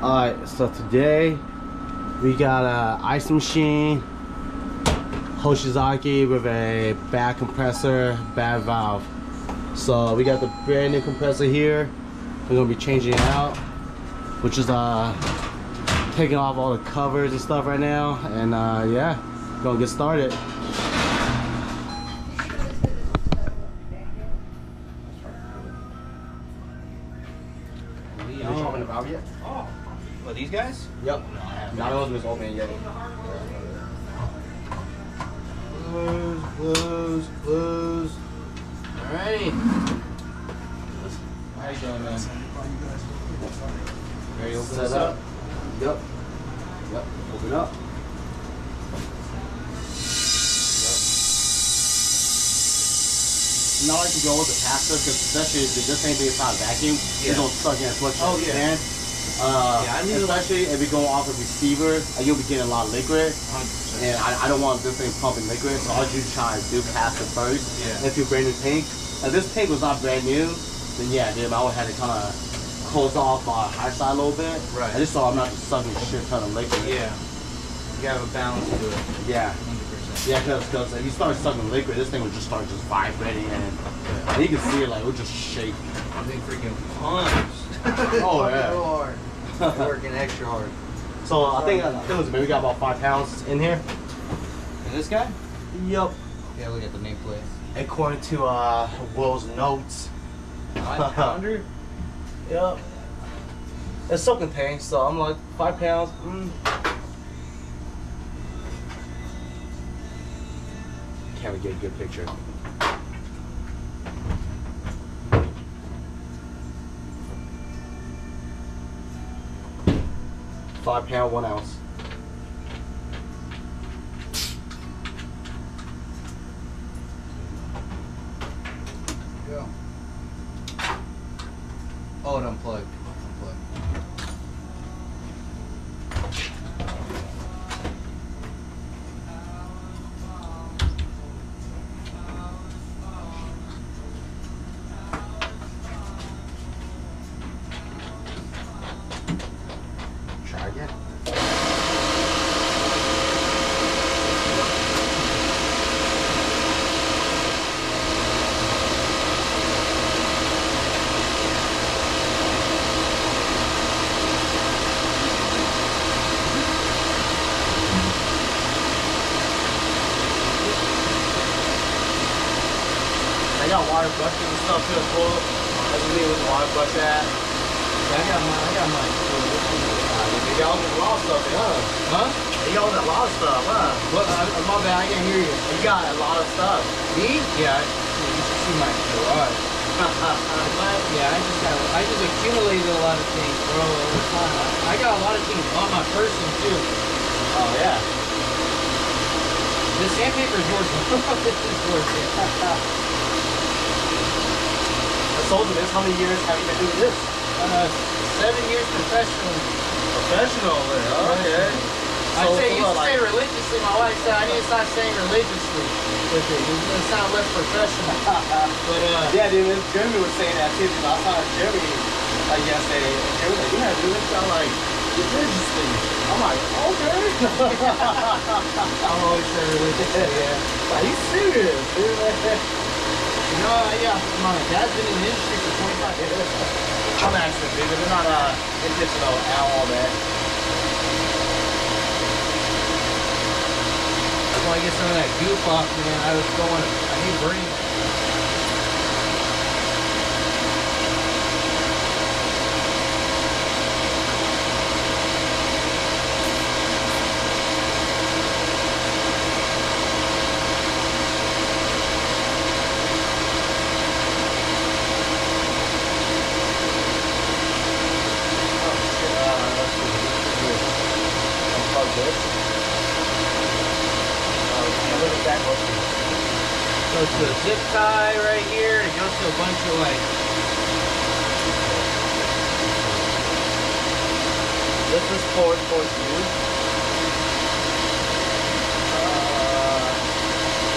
Alright, so today we got a ice machine Hoshizaki with a bad compressor, bad valve. So we got the brand new compressor here. We're gonna be changing it out, which is taking off all the covers and stuff right now, and yeah, gonna get started. Did you open the valve yet? Oh, well, these guys? Yep. No, I haven't. Not all of them is open yet. Close. Alrighty. How you doing, man? Ready to open this up? Yep. Open up. Not like to go with the passive, because especially if this ain't being found vacuum, it don't suck in as much as it can. Especially if you're going off a receiver, you'll be getting a lot of liquid. 100%. And I don't want this thing pumping liquid, so I'll just try to do passive first. Yeah. If you're brand new tank. If this tank was not brand new, then yeah, dude, I would have to kind of close off my high side a little bit. Right. I just so I'm not just sucking shit ton of liquid. Yeah. You have a balance to it. Yeah. 100%. Yeah, because if you start sucking liquid, this thing would just start just vibrating, and you can see it like it would just shake. They freaking pumps. Oh yeah. Hard. They're working extra hard. So I think we got about 5 pounds in here. And this guy? Yep. Yeah, look at the nameplate. According to Will's notes. 5 pounder? Yep. It's self-contained, so I'm like 5 pounds. Can't we get a good picture? £5, 1 ounce. Go. Oh, it unplugged. Try again. I got water brushes and stuff to the pool. That's me with the water brush at. I got mine. You got a lot of stuff, huh? You got a lot of stuff, huh? What? My bad, I can't hear you. You got a lot of stuff. Me? Yeah, you should see my garage. I just accumulated a lot of things, bro, over time. I got a lot of things on my person, too. Oh, yeah. The sandpaper is yours. This is yours, yeah. I told you this. How many years have you been doing this? 7 years professionally. Professional, okay. I say you say religiously. My wife said I need to start saying religiously with it. It's gonna sound less professional. But yeah, dude. Jeremy was saying that too. I saw Jeremy like yesterday. Jeremy was like, yeah, dude, it sound like religiously. I'm like, okay. I'm always saying religiously. Yeah. Like, he's serious, dude. You know, yeah. My dad's been in the industry for 25 years. I'm asking, dude. They're not intentional at all, man. I get some of that goof off, man. I hate burning. Goes to a zip tie right here. It goes to a bunch of like. This is towards you.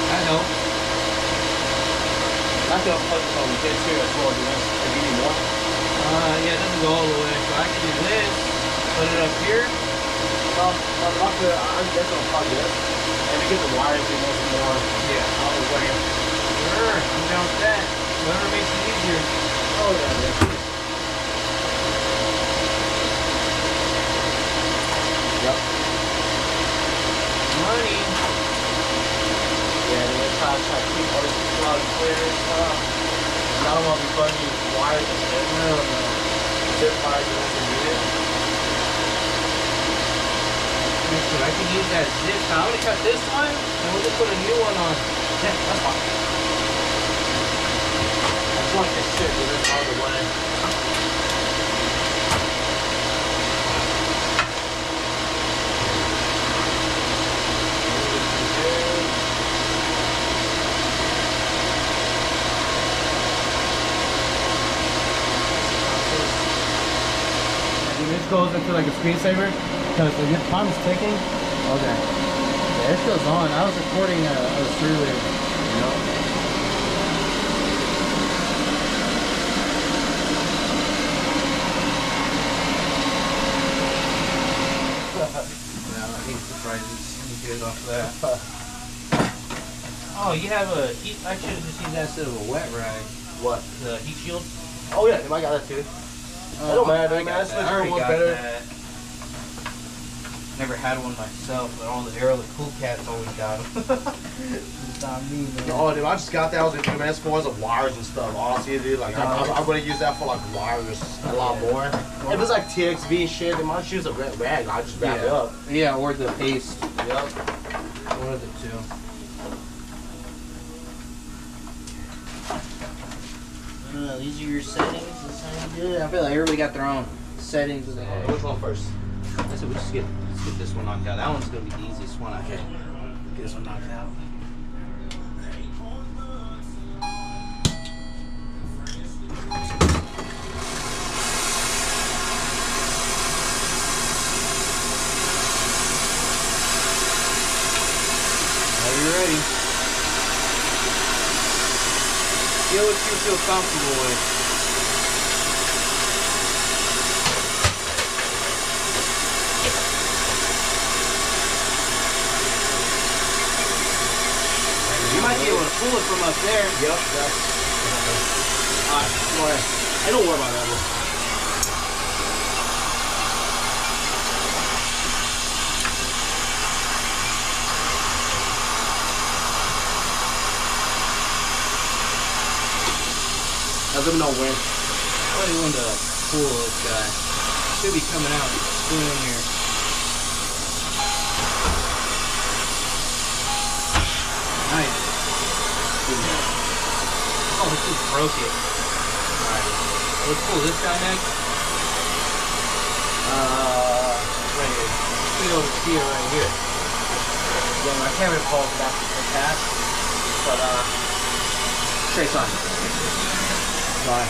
I know. That's gonna put some bits here as well, dude. If you need more. Yeah, it doesn't go all the way, so I can do this. Put it up here? Well, I guess I'll plug this. And we get the wires in once more. Yeah. Out of the way. Sure, I'm down with that. Whatever makes it easier. Oh, yeah. Yep. Money. Yeah, and then try to keep all this plug clear and stuff. I don't want to be putting wires in there. No. Zip wires and everything needed. I can use that zip. I'm gonna cut this one, and we'll just put a new one on. Yeah, that's fine. I just want this shit to this out of the way. This goes into like a screensaver because the time is ticking. Okay. Yeah, it goes on. I was recording a earlier. I think surprises you good off that. Oh, you have a heat. I should have just used that instead of a wet rag. What? The heat shield? Oh yeah, I got that too. I don't matter, man. I already got that. Never had one myself, but all the Aero, the cool cats always got them. It's not me, man. No, dude, I just got that. I was like, man, as far as the wires and stuff, honestly, dude, like, I'm gonna use that for like wires a lot more. If it's like TXV and shit, then I just use a red rag. I just wrap it up. Yeah, or the paste. Yep. One of the two. These are your settings. This sounds good. I feel like everybody got their own settings. Which one first? I said let's get this one knocked out. That one's gonna be the easiest one. Okay. Get this one knocked out. Are you ready? Get what you feel comfortable with. You might be able to pull it from up there. Yep, that's... Alright, go ahead. Hey, don't worry about that one. Let me know when. I really want to pull this guy. Should be coming out soon here. Nice. Oh, this just broke it. Alright. Let's pull this guy next. Right here. You'll be able to see it right here. Yeah, my camera calls back to pass. But, trace on. Sorry.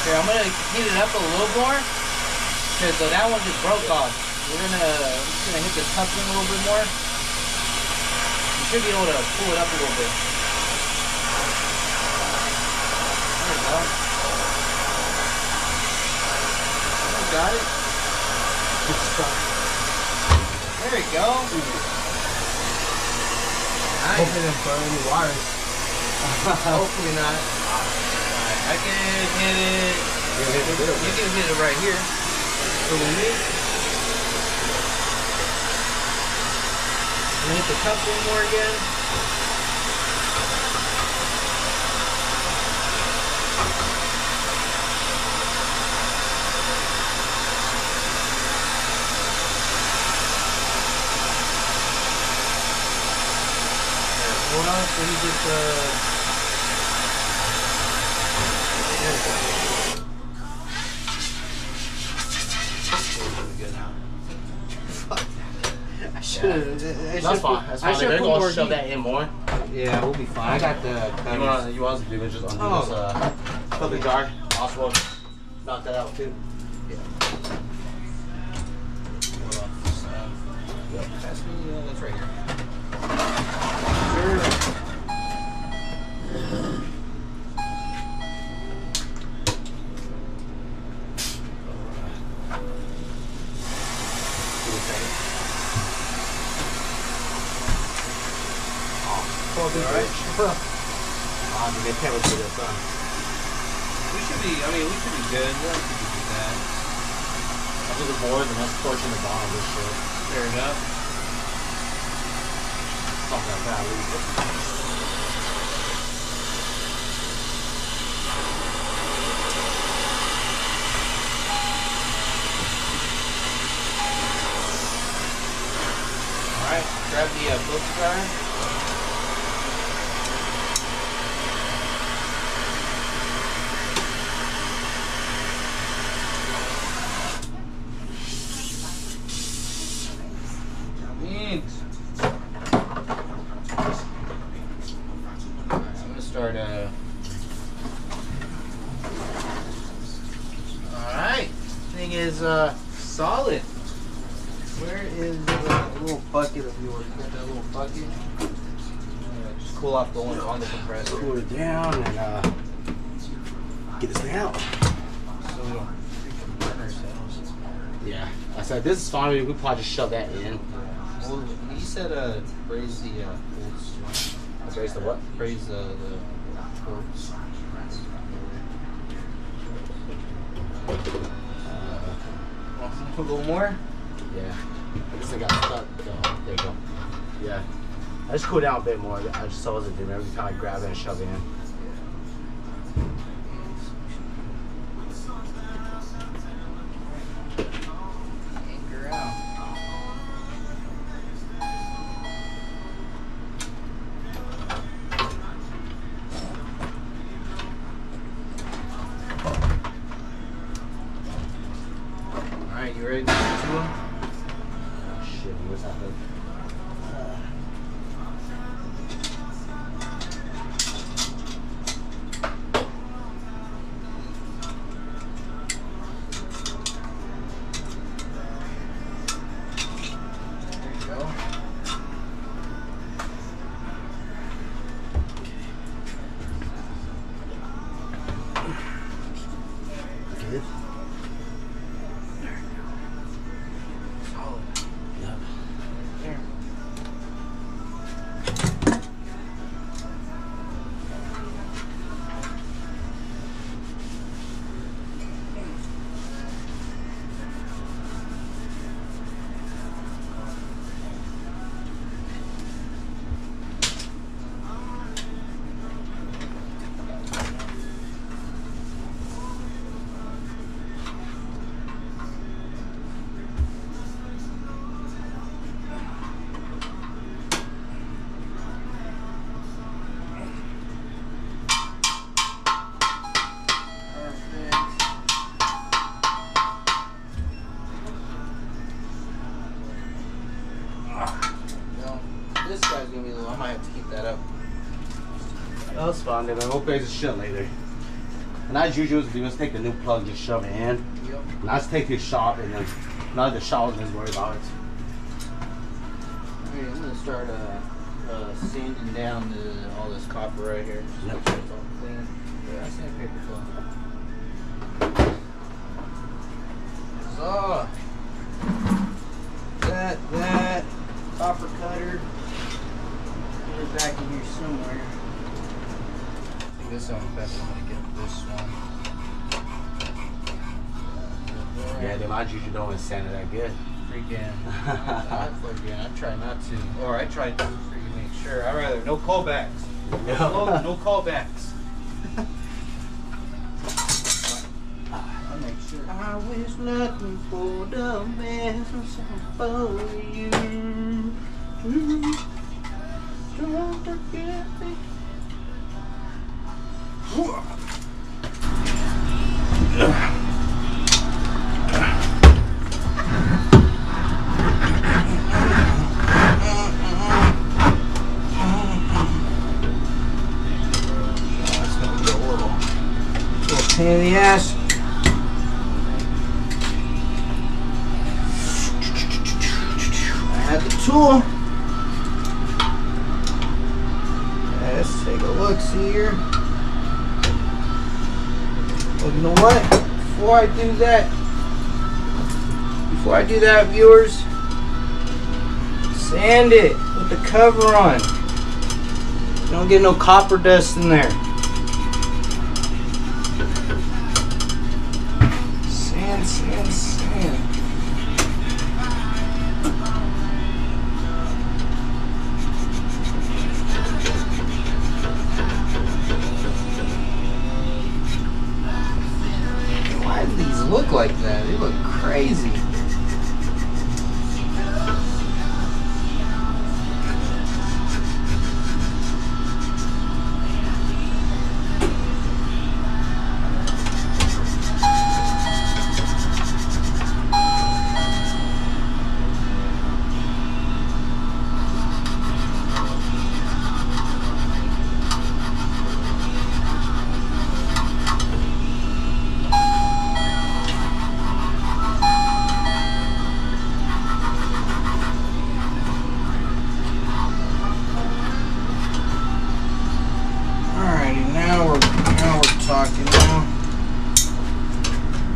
Here, I'm going to heat it up a little more. Because that one just broke off. We're just gonna hit the coupling a little bit more. You should be able to pull it up a little bit. There we go. Got it. Good stuff. There we go. Nice. Hopefully they don't burn any wires. Hopefully not. Alright, I can hit it. You can hit it right here. So with me. Hit the coupling more again. Hold on, so he just good now. I should. That's fine. That's fine. They're going to shove that in more. Yeah, we'll be fine. I got the. You want to do it just undo this put the jar. Also knock that out too. Yeah. Yep. That's me. That's right here. Sure. They can't look at this, huh? We should be, I mean, we should be good. We don't need to do that. I'll do the board and let's torch in the bottom of this shit. Fair enough. Something like that, leave Alright, grab the filter dryer. I'm gonna start alright. Thing is solid. Where is the little bucket of yours? You got that little bucket? Just cool off the one on the compressor. Cool it down and get this thing out. So we don't freaking burn ourselves. Yeah. I said this is fine. We could probably just shove that in. Well, you said raise the bolts. Raise the what? Raise the bolts. A little more? Yeah. This thing got stuck. So, there you go. Yeah. I just cool down a bit more. I just saw it do every time I grab it and shove it in. Anchor out. Alright, you ready to do them? Oh shit, what's happening? Good. Solid. Yep. There. This guy's gonna be low. I might have to keep that up. That's fine, then we'll raise the shit later. And as usual, we just take the new plug, just shove it in. Yep. And I just take his shop and then none of the shop is worried about it. Okay, I'm gonna start sanding down all this copper right here. Just Yep. make sure it's all clean. Yeah, sandpaper flow. So that copper cutter. Put it back in here somewhere. I think this one's best. I'm gonna get this one. Yeah, then I usually don't sand it that good. Freaking, I try not to, or I try to freaking make sure. I'd rather no callbacks. No callbacks. I make sure. I wish nothing for the best for you. Don't forget me. Pain in the ass. I had the tool. Let's take a look, see here. Well, you know what? Before I do that, viewers, sand it with the cover on. Don't get no copper dust in there. Sand, sand, sand. Why do these look like that? They look crazy.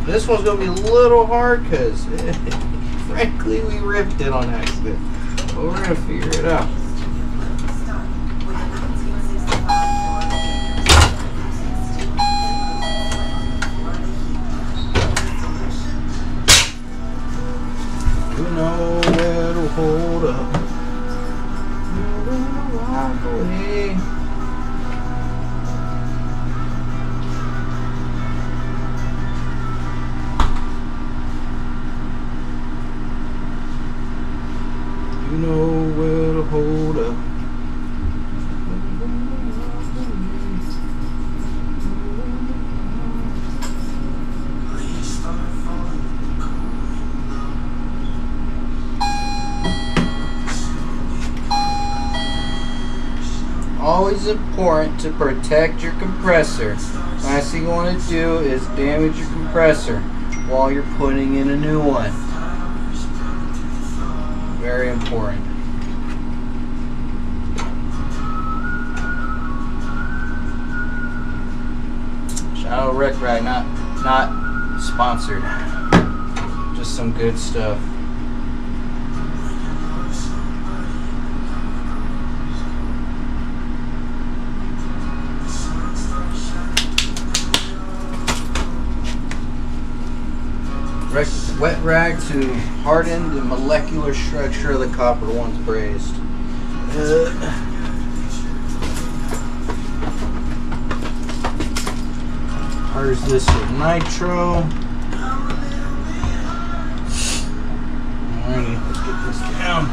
This one's going to be a little hard because, frankly, we ripped it on accident. But we're going to figure it out. You know where to hold up. You know where to walk away. You know where to hold up. Always important to protect your compressor. Last thing you want to do is damage your compressor while you're putting in a new one. Very important. Shout out Wreck Rag, not sponsored. Just some good stuff. Wet rag to harden the molecular structure of the copper once brazed. Here's this with nitro. Alrighty, let's get this down.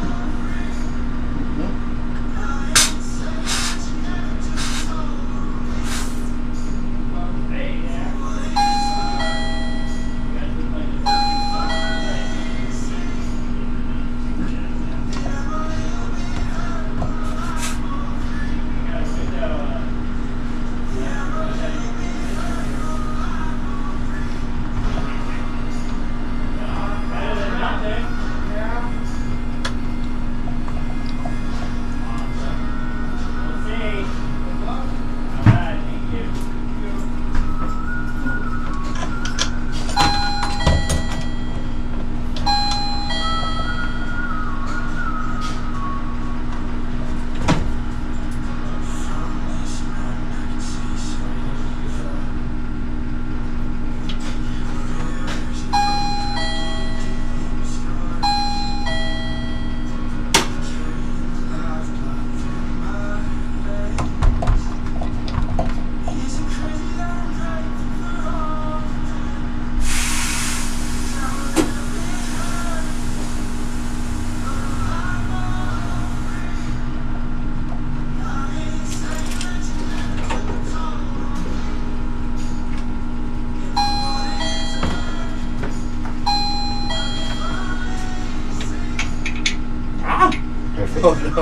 Oh no.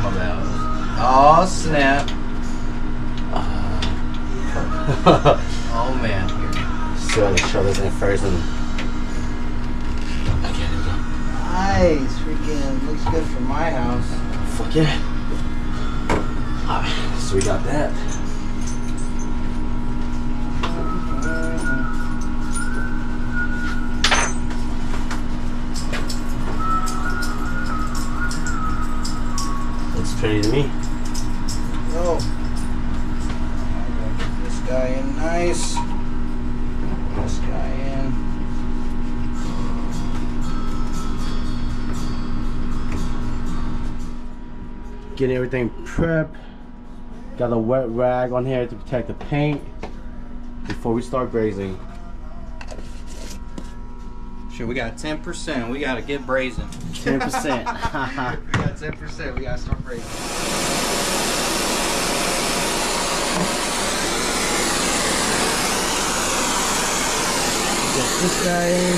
My bad. Oh snap. Oh man. So I show this in first and I can't do it. Nice. Freaking looks good for my house. Fuck yeah. Alright, so we got that. Pretty to me. go. Get this guy in nice. This guy in. Getting everything prepped. Got a wet rag on here to protect the paint before we start brazing. Sure, we got 10%. We gotta get brazing. 10%. We got 10%. We gotta start brazing. Get this guy in.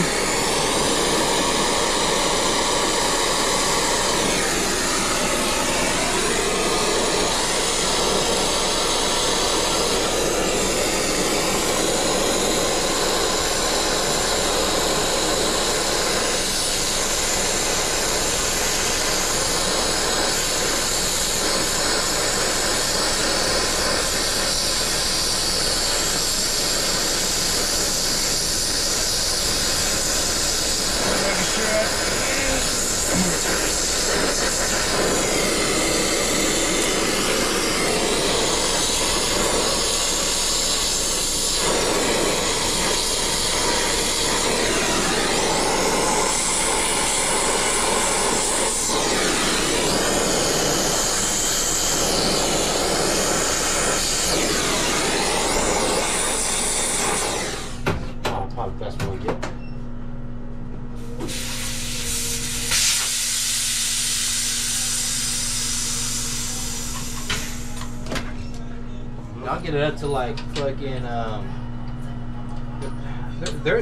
I'll get it up to like fucking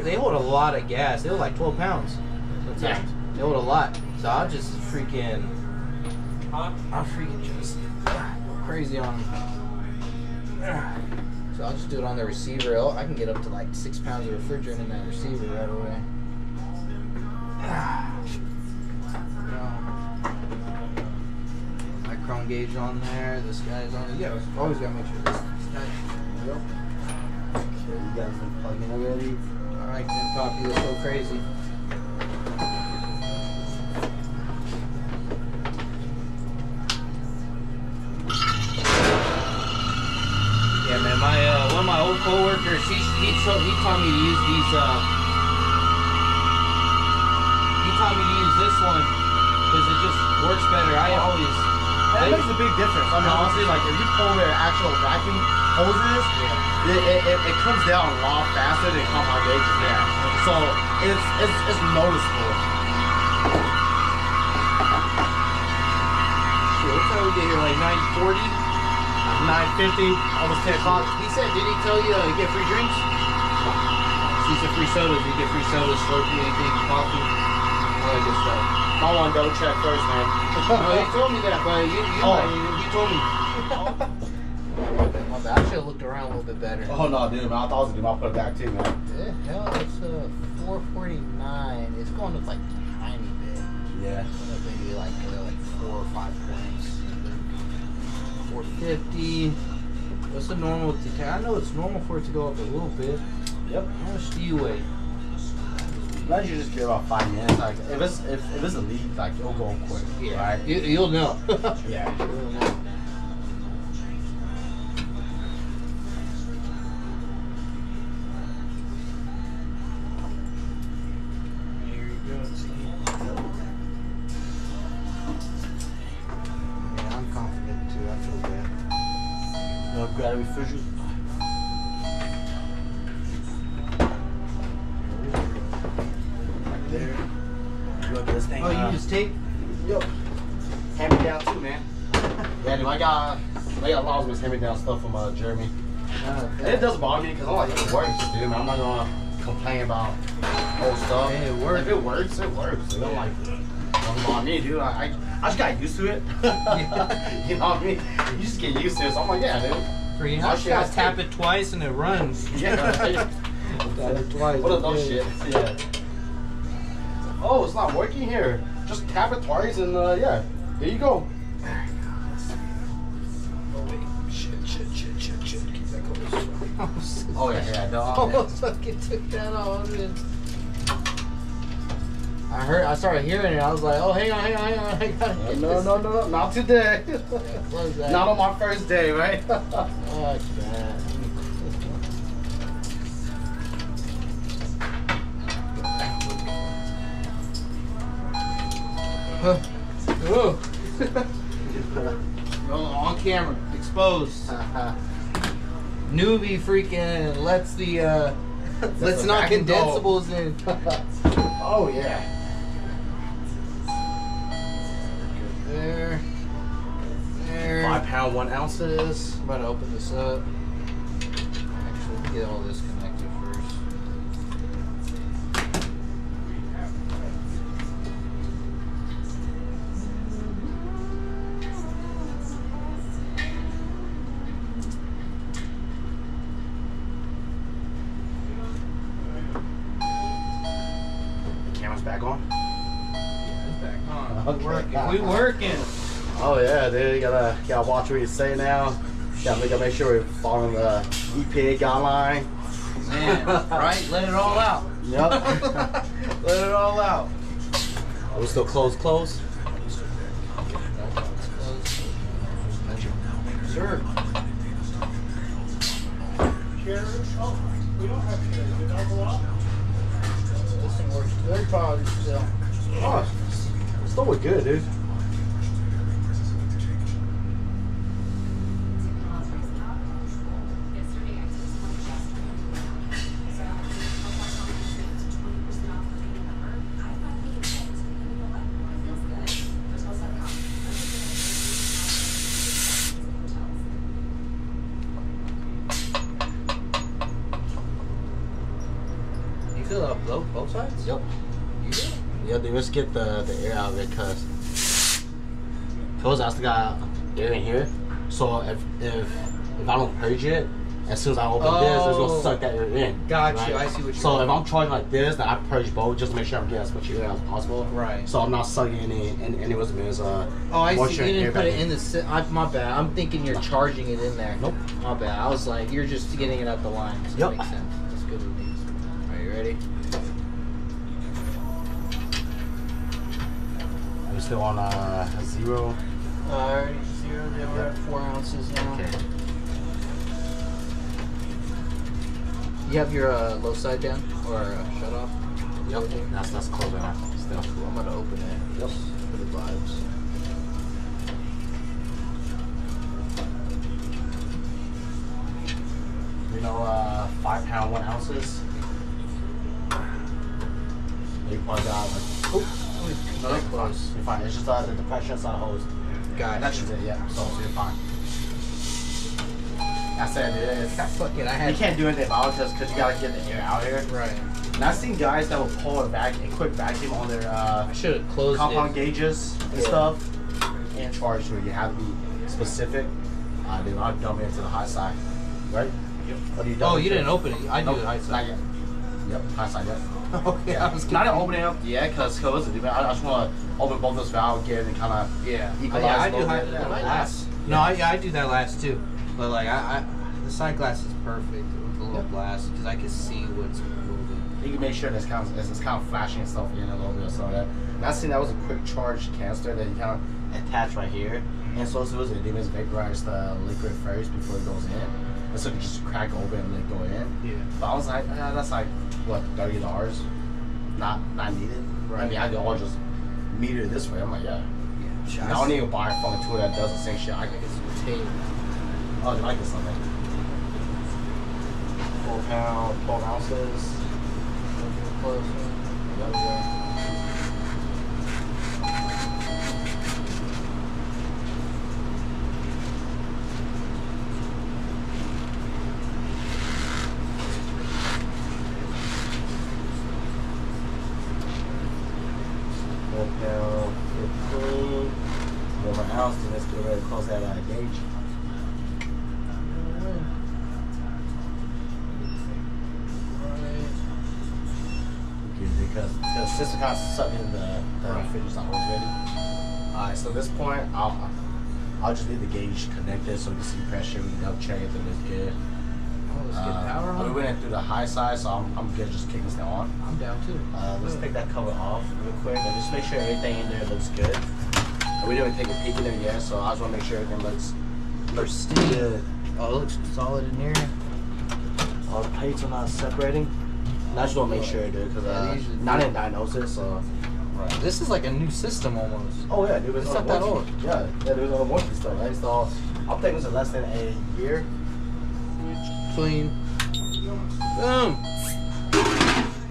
they hold a lot of gas. They hold like 12 pounds sometimes. Yeah. They hold a lot. So I'll just freaking just go crazy on them. So I'll just do it on the receiver. I can get up to like 6 pounds of refrigerant in that receiver right away. My chrome gauge on there. This guy's on. Yeah, always gotta make sure this guy. Yep. Okay, you guys been plugging already? Alright, then Poppy, let's go crazy. Yeah, man, one of my old coworkers, he taught me to use these. He taught me to use this one because it just works better. That makes a big difference. I mean, honestly, like if you pull their actual vacuum hoses, it comes down a lot faster than compound gauges. Yeah. So it's noticeable. Shit, what time we get here? Like 9:40, 9:50, almost 10 o'clock. He said, did he tell you you get free drinks? He said free sodas. You get free sodas, Slurpee, anything, coffee, all that good stuff. I want to double check first, man. No, he told me that, but you told me. My bad. I should have looked around a little bit better. Oh no, dude, man. I thought I was gonna do my put it back too, man. Yeah, hell, it's 449. It's going up like a tiny bit. Yeah. It's going up maybe like 4 or 5 points. 450. What's the normal to? I know it's normal for it to go up a little bit. Yep. How much do you weigh? Let you just give about 5 minutes. Like if it's a leak, like it'll go quick. Yeah. Right? You'll know. Yeah. You'll know. Here you go. Yeah, I'm confident too. I feel good. No gravity refrigerant. There. You look at this thing. Oh, you use tape? Yep. Hand me down too, man. Yeah, dude, I got a lot of hand me down stuff from Jeremy. And it doesn't bother me because I'm like, it works, dude. Man. I'm not gonna complain about old stuff. Hey, it works. If it works, it works. Dude. I'm like, don't bother me, dude. I just got used to it. You know what I mean? You just get used to it. So I'm like, yeah, dude. For you, I just tap it twice and it runs. Yeah. Tap it twice. What are those shit? Yeah. Oh, it's not working here. Just tap it twice and yeah, there you go. There you go. Let's see. Oh wait, shit. Keep that close. Oh yeah, Almost fucking took that off. I started hearing it. I was like, oh, hang on. I gotta get No, not today. Yeah, not on my first day, right? Fuck that. Ooh. On camera, exposed. Newbie freaking lets the let's not condensables in. Oh yeah. There. 5 pound 1 ounces. I'm about to open this up. Actually, get all this connected first. Camera's back on. Yeah, it's back on. Okay. We working. Oh yeah, dude, you gotta watch what you say now. Gotta make sure we're following the EPA guideline. Man, right? Let it all out. Yep. Let it all out. Are we still closed? Sure. This thing works very positive still. Oh, still look good, dude. You fill it up both sides? Yep. You do? Yeah, they just get the air out of it because I still got air in here. So if I don't purge it, as soon as I open this, it's gonna suck that air in. Got you. I see what you're So doing. if I'm charging like this, then I purge both just to make sure I'm getting as much air as possible. Right. So I'm not sucking any was Oh, I see. moisture You and air didn't put back it in the. My bad. I'm thinking you're charging it in there. Nope. My bad. I was like, you're just getting it out the line. So Yep. That makes sense. That's good with me. Are you ready? I'm still on 0. Alright, 0. Then we're at 4 ounces now. Okay. You have your low side down or shut off? Yep. That's close enough. Still. Cool. I'm gonna open it. Yep. For the vibes. You know, 5 pound 1 ounces. You probably got like. Oops. No, that's close. You're fine. It's just the depression inside the hose. Got That's just it. Yeah. So you're fine. I said it is. Fuck it. I had. You can't do anything about it because you gotta get the air out here. Right. And I've seen guys that will pull a quick vacuum on their I should have closed compound it. gauges and stuff. You can't charge through. You have to be specific. Dude, I'll dump it into the high side. Right? Yep. What do you Oh, you didn't open it. I do Nope, the high not side. yet. Yep, high side, yep. Okay, Yeah, I was not opening up yet because I just want to open both those valves again and kind of Yeah. equalize I a do little high bit. last. No, I do that last too. But like the side glass is perfect with the little glass because I can see what's moving. You can make sure that it's kind of flashing itself in a little bit so that. And I seen that was a quick charge canister that you kind of attach right here. And so it was it demons vaporize the liquid first before it goes in. And so you just crack open and let it go in. Yeah. But I was like, that's like what, $30? Not needed. Right. I mean, I can all just meter it this way. I'm like, yeah. Yeah. I don't need to buy a phone tool that does the same shit. I can get some tape. Oh, I like this something. 4 pound, 12 ounces. Close. Yep. 4 pound, 15. 1 more ounce, and let's get ready to close that gauge. Because the system kind of sucking in the fridge is not always ready. Alright, so at this point, I'll just leave the gauge connected so we can see pressure, we can double check everything is good. let's get power on. We went through the high side, so I'm good just kicking this on. I'm down too. Let's take that cover off real quick and just make sure everything in there looks good. We didn't even take a peek in there yet, so I just want to make sure everything looks good. Oh, it looks solid in here. All the plates are not separating. And I just want to make sure, dude, because not in diagnosis, so. Right. This is like a new system almost. Oh yeah, dude, it's not that old. Yeah, there was a warranty stuff, right? So I'm thinking it's less than a year. Clean. Boom.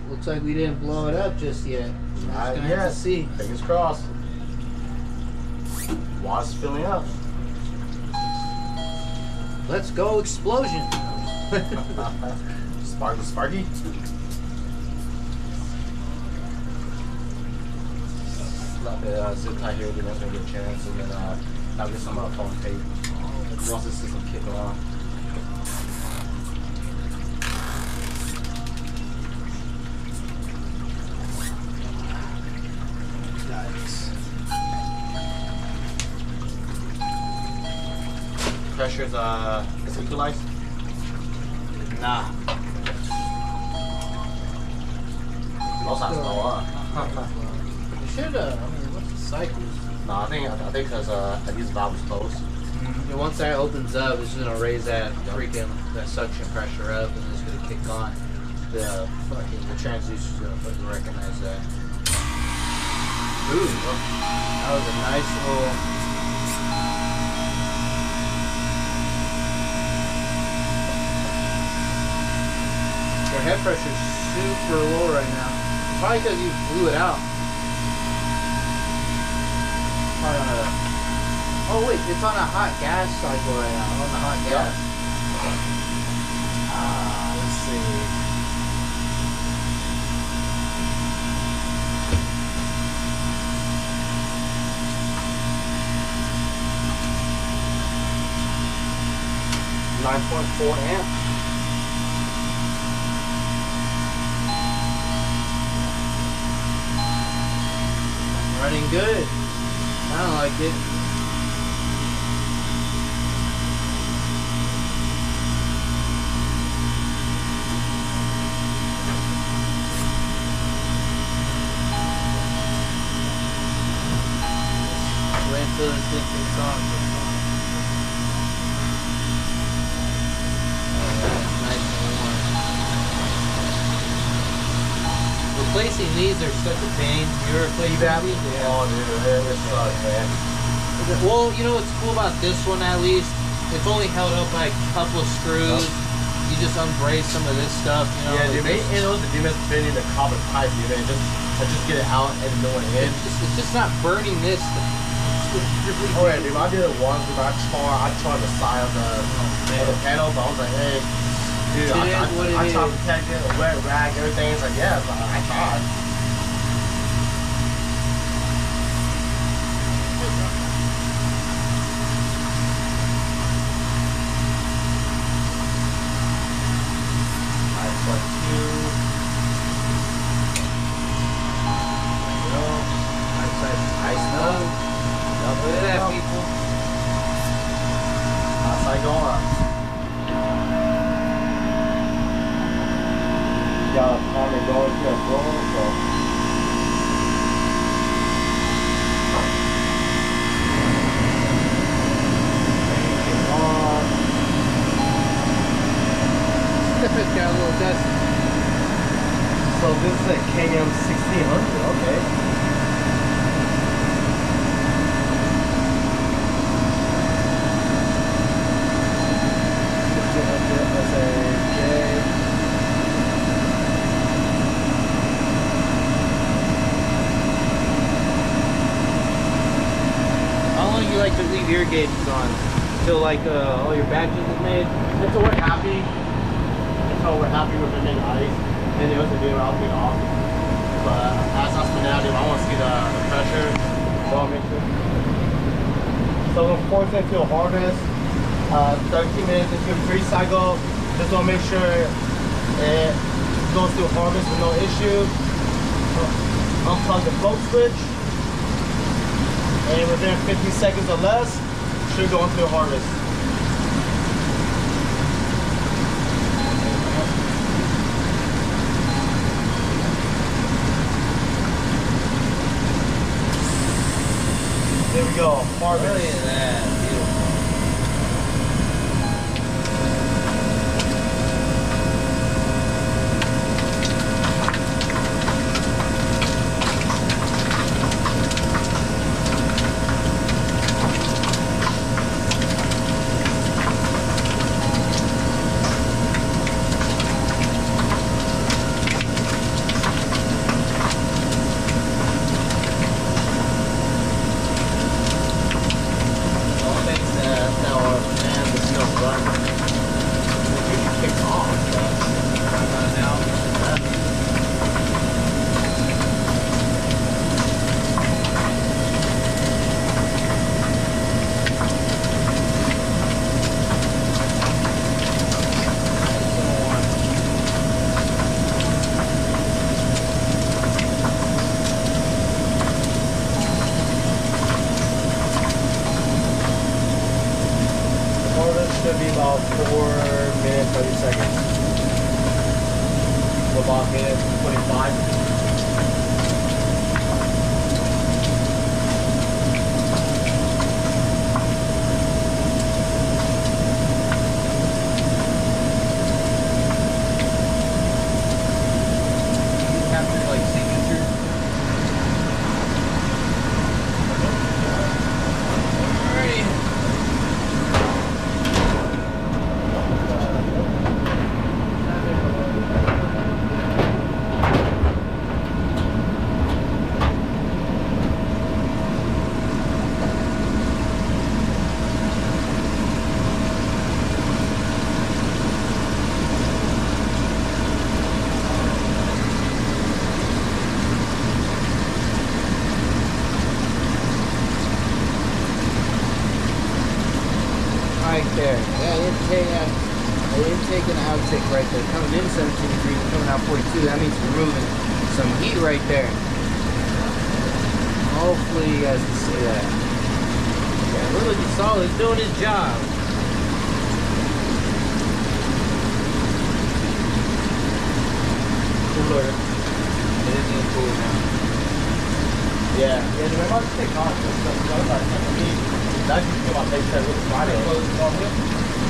Looks like we didn't blow it up just yet. Not gonna yet. have to see. Fingers crossed. Water's filling up. Let's go explosion. Sparky. Slap it zip tie here, then that's gonna get a chance, and then I'll get some foam tape once the system kick on. Nice. Pressure's is equalized? Nah. Also has low, You should I mean, what's the cycles? No, I think because these valves closed. And once that opens up, it's just gonna raise that freaking that suction pressure up, and it's gonna kick on. The transducer's gonna fucking recognize that. Ooh, that was a nice little. Your head pressure's super low right now. Probably because you blew it out. Oh wait, it's on a hot gas cycle right now. On the hot gas. Let's see. .4 amp. Running good. I don't like it. Wait until this thing kicks on. Replacing these are such a pain. You ever replace that? these? Yeah. Oh, dude, it sucks, man. Well, you know what's cool about this one at least? It's only held up by a couple of screws. Yep. You just unbrace some of this stuff, you know? Yeah, dude, they handle the demons fitting the carbon pipe, dude, and just get it out and no one in. It's just not burning this. Oh yeah, dude, I did it once, dude, I charred the side of the panel, but I was like, hey, dude, I tried to protect it, a wet rag, everything. It's like, yeah, but I tried. Alright, so 2. There we go. Nice mode. Look at that, people. How's that going? Got a timer going to a blower, so. Got a little dust. So this is a KM 1600, okay. How long do you like to leave your gauges on? Till like all your batches is made? Until we're happy. Until we're happy with the main ice. And the other video I'll be off. But as I spin out, I want to see the pressure. So I'll make sure. So we're forced into a harvest. 13 minutes into a free cycle. Just want to make sure it goes through harvest with no issue. Unplug the float switch. And within 15 seconds or less, should go into the harvest. we go. Harvest. Look at that. Beautiful. Should be about 4 minutes, 30 seconds. About minute 25. Capture like signatures. Alrighty. Right there. Yeah, intake and outtake right there. Coming in 17 degrees, coming out 42. That means we're moving some heat right there. Hopefully you guys can see that. Yeah, we're looking solid. He's doing his job. Cooler. It is getting cool now. Yeah, we're about to take off. That's usually my base set with Friday.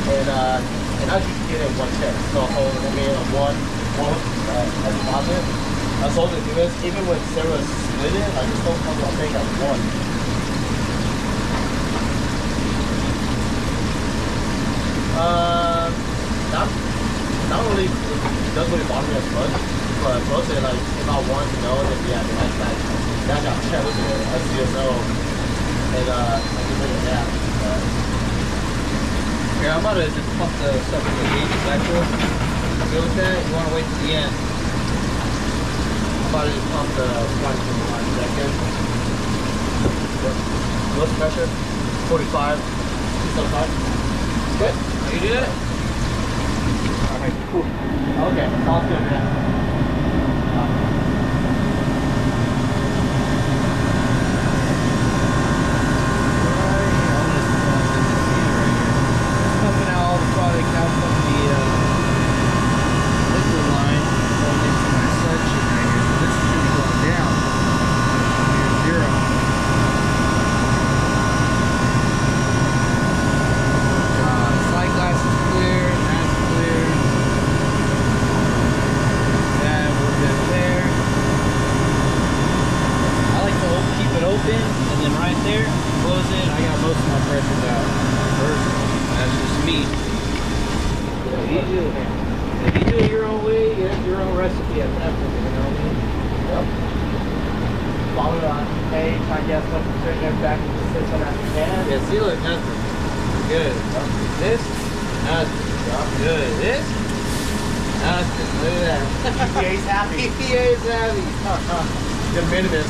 And I usually get in 110. So I mean, one as a deposit. That's all the do is, even when Sarah split it, I just don't come on thing at one. Not really, it doesn't really bother me as much, but mostly like if I want to know, then yeah, I got check with it as CSO, and I can bring it down. Here, I'm about to just pump the stuff in the gauge back to it. Go with that. You want to wait to the end. I'm about to just pump the 1 second. What's the pressure? 45. 275. Good. You do it? Alright, cool. Okay, sounds good, man.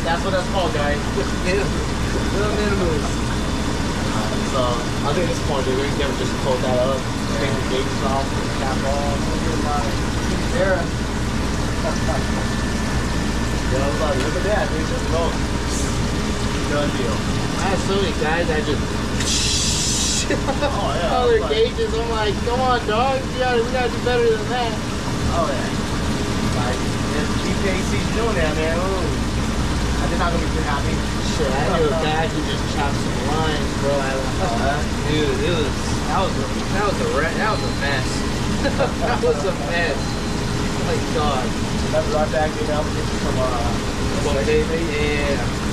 That's what that's called, guys. Little minimalist. So I think at this point, dude, we can just close that up, take the gauges off, put the cap on, Sarah. Look at that, dude, just go. Done deal. Absolutely, guys. I just oh, yeah, all their gauges. I'm like, come on, dog. We gotta do better than that. Oh yeah. Like, if GPAC's doing that, man. Ooh. They're not gonna be too happy. Shit, I knew a guy who just chopped some lines, bro. Dude, that was a mess. That was a mess. My God. That's right back in from David? Yeah.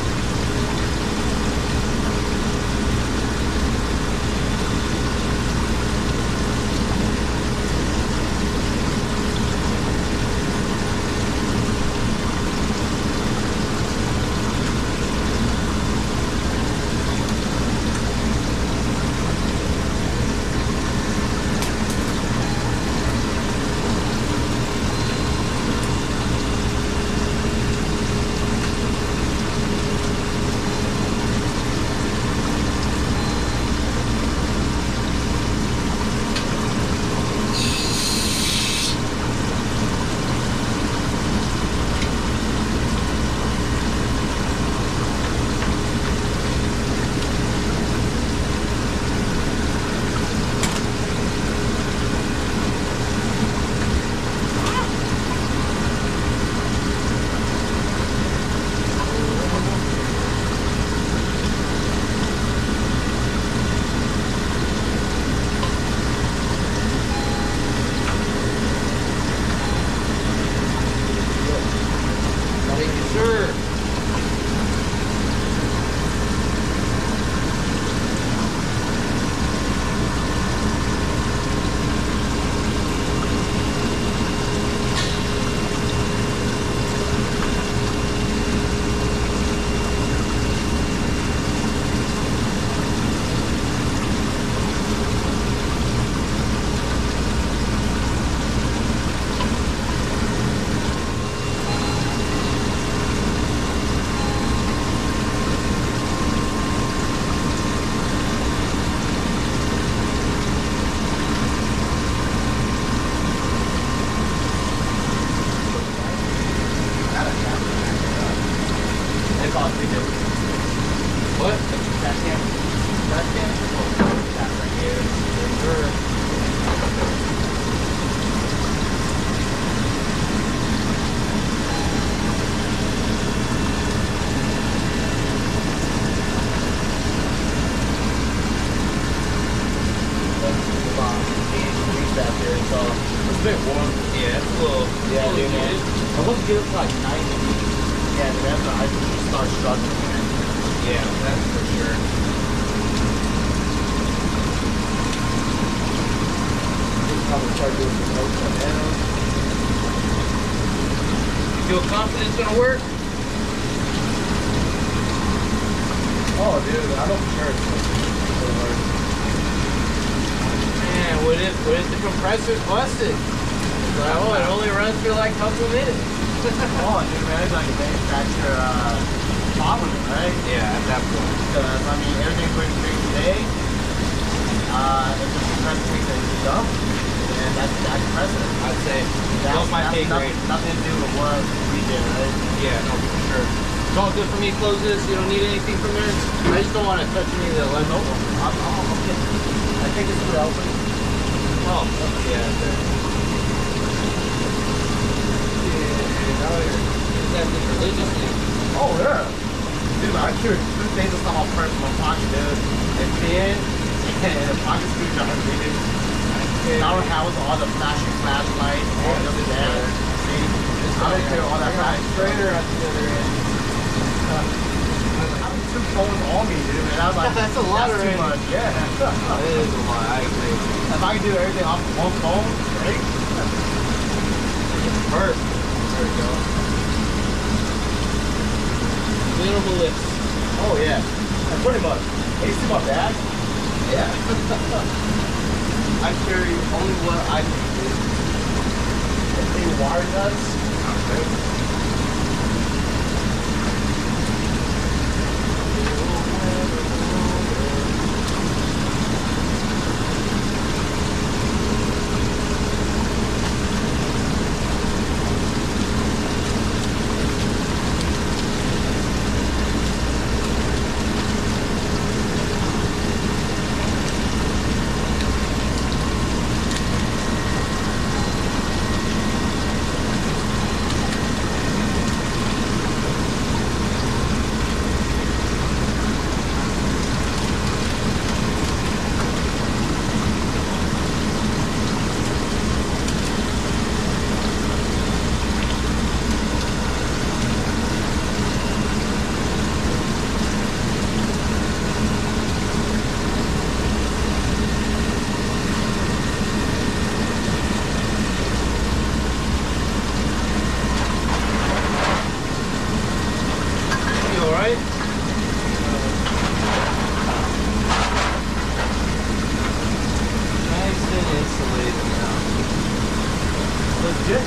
shit.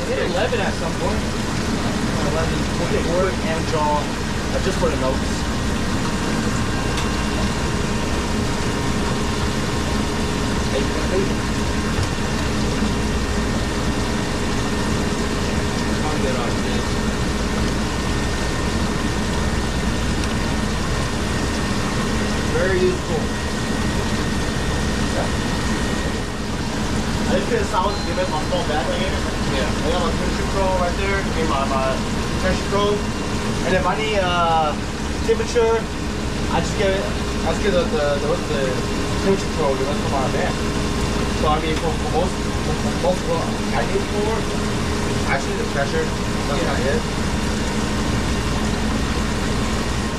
Hit 11 at some point. 11, 24, and jaw. Just for the notes. I'll get off this. Very useful. I just feel solid to give it my small bag right here. Yeah. I got my temperature probe right there. Give my temperature probe. And if I need temperature, I just get it. I just get the temperature probe and that's from my band. So I mean for most what I need for actually the pressure. That's not it.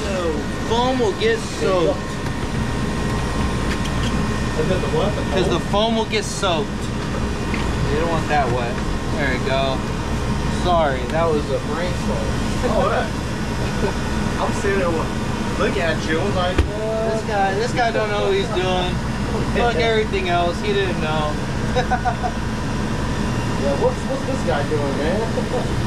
So foam will get soaked. Because the what? Because the foam will get soaked. You don't want that wet. There you go. Sorry, that was a brain fart. Oh, yeah. I'm sitting there looking at you. I was like, This guy don't know what he's doing. Fuck everything else. He didn't know. yeah, what's this guy doing, man?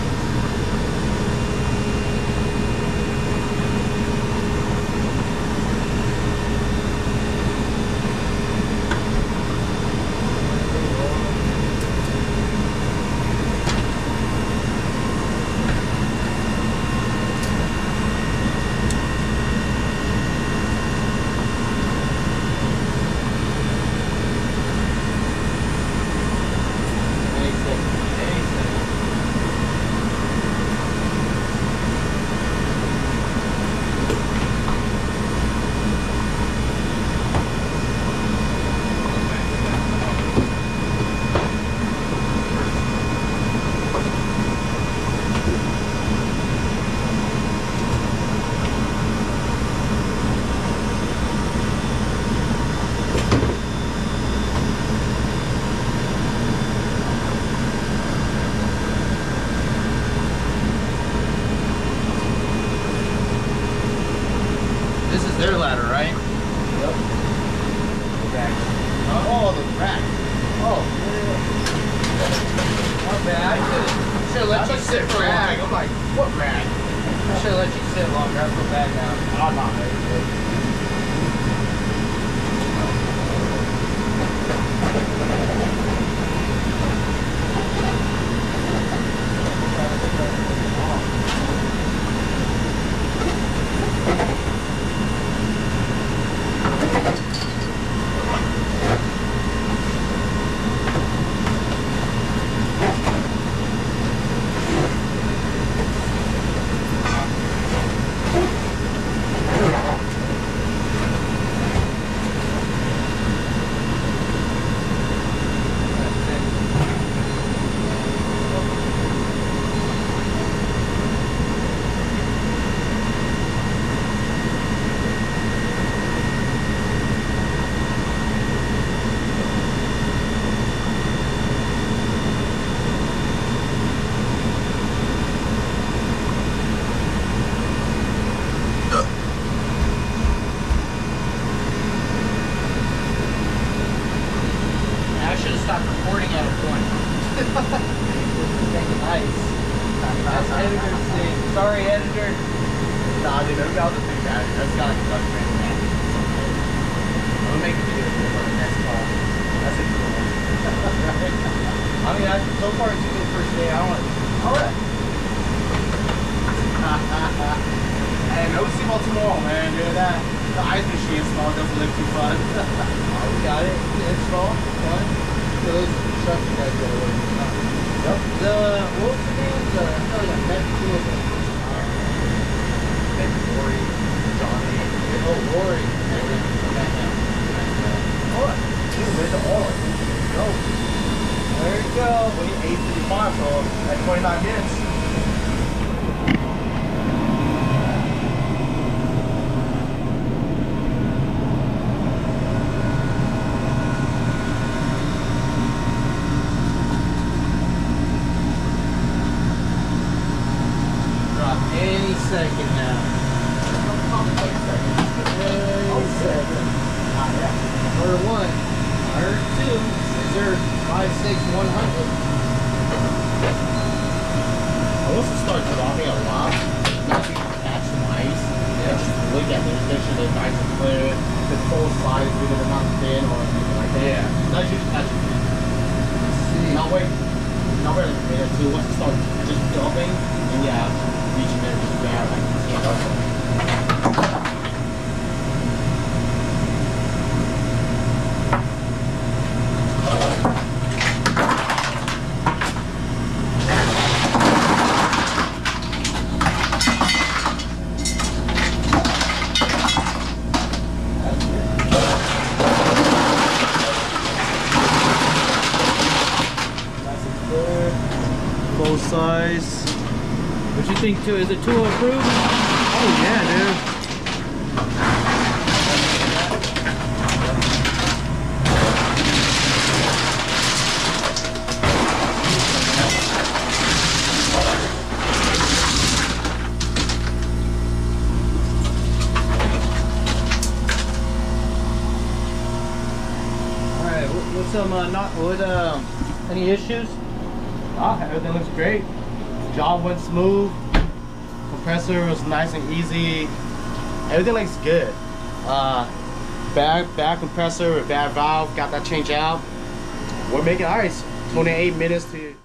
Their ladder, right? Yep. The rack. Oh, the rack. Oh, Not bad. I should let you sit for rack. longer. I'm like, what rack? I should let you sit longer. I feel bad now. Oh, no, man. Stop recording at a point. Nice. That's editor's thing. Sorry, editor. Nah, dude, maybe I'll just think that. That's got like a duck man. I'm gonna make a video for the next call. That's it. I mean, so far it's been the first day. I don't want to. Alright. Hey, no see about tomorrow, man. Dude, that. The ice machine installed doesn't look too fun. Oh, we got it. Install. Fun. Those construction guys got away. Yep. What was the name? Rory, Johnny. Oh, Rory. Alright. Dude, there's an all. Go. There you go. 8:55, so at 29 minutes. Any second now. Any second. Heard one. Heard two. These are 56100. Once it starts dropping a lot, now you can catch some ice. And just look at it, make sure the ice is clear, the full size, whether they're not thin or anything like that. Yeah. That's usually catching it. Now wait a minute or two. Once it starts just dumping, and yeah, reaching there, just grab like full size. What you think too? Is it tool approved? Oh yeah, dude. Alright, what's some any issues? Everything looks great. Job went smooth. Compressor was nice and easy. Everything looks good. Bad compressor, bad valve. Got that changed out. We're making ice. 28 minutes to